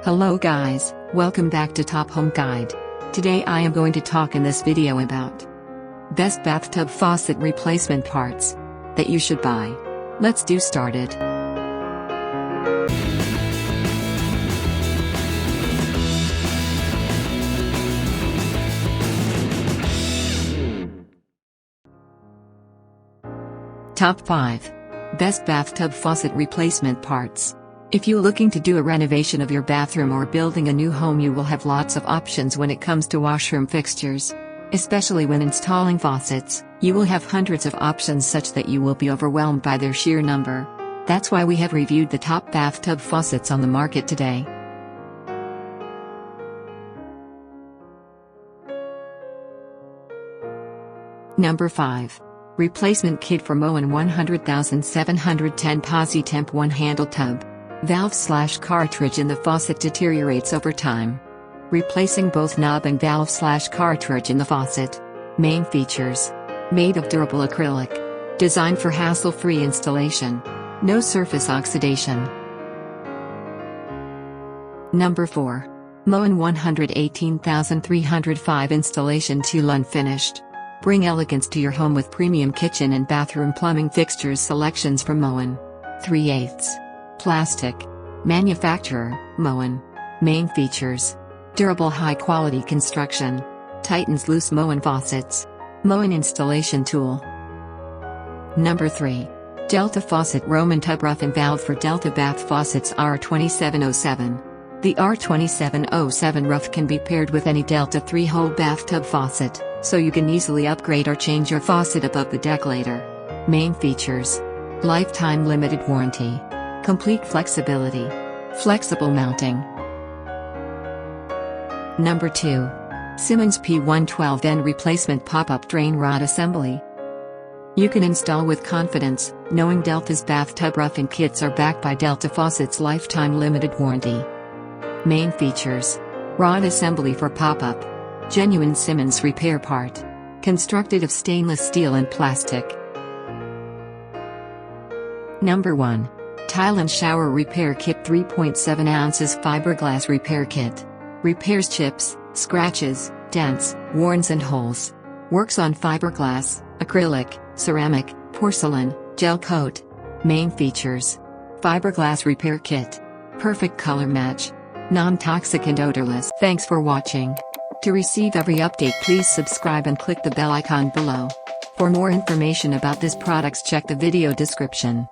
Hello guys, welcome back to Top Home Guide. Today I am going to talk in this video about best bathtub faucet replacement parts that you should buy. Let's do started. Top 5 Best Bathtub Faucet Replacement Parts. If you're looking to do a renovation of your bathroom or building a new home, you will have lots of options when it comes to washroom fixtures. Especially when installing faucets, you will have hundreds of options such that you will be overwhelmed by their sheer number. That's why we have reviewed the top bathtub faucets on the market today. Number 5. Replacement Kit for Moen 100,710 PosiTemp 1-handle tub. Valve/cartridge in the faucet deteriorates over time. Replacing both knob and valve/cartridge in the faucet. Main features. Made of durable acrylic. Designed for hassle-free installation. No surface oxidation. Number 4. Moen 118,305 Installation Tool Unfinished. Bring elegance to your home with premium kitchen and bathroom plumbing fixtures selections from Moen. 3/8 Plastic. Manufacturer, Moen. Main features. Durable high-quality construction. Tightens loose Moen faucets. Moen installation tool. Number 3. Delta Faucet Roman Tub Rough and Valve for Delta Bath Faucets R2707. The R2707 Rough can be paired with any Delta 3-hole bathtub faucet, so you can easily upgrade or change your faucet above the deck later. Main features. Lifetime limited warranty. Complete flexibility. Flexible mounting. Number 2. Symmons P112N Replacement Pop-Up Drain Rod Assembly. You can install with confidence, knowing Delta's bathtub rough-in kits are backed by Delta Faucet's lifetime limited warranty. Main features. Rod assembly for pop-up. Genuine Symmons repair part. Constructed of stainless steel and plastic. Number 1. Tile and Shower Repair Kit 3.7 ounces Fiberglass Repair Kit. Repairs chips, scratches, dents, warns and holes. Works on fiberglass, acrylic, ceramic, porcelain, gel coat. Main features. Fiberglass Repair Kit. Perfect color match. Non-toxic and odorless. Thanks for watching. To receive every update, please subscribe and click the bell icon below. For more information about this products, check the video description.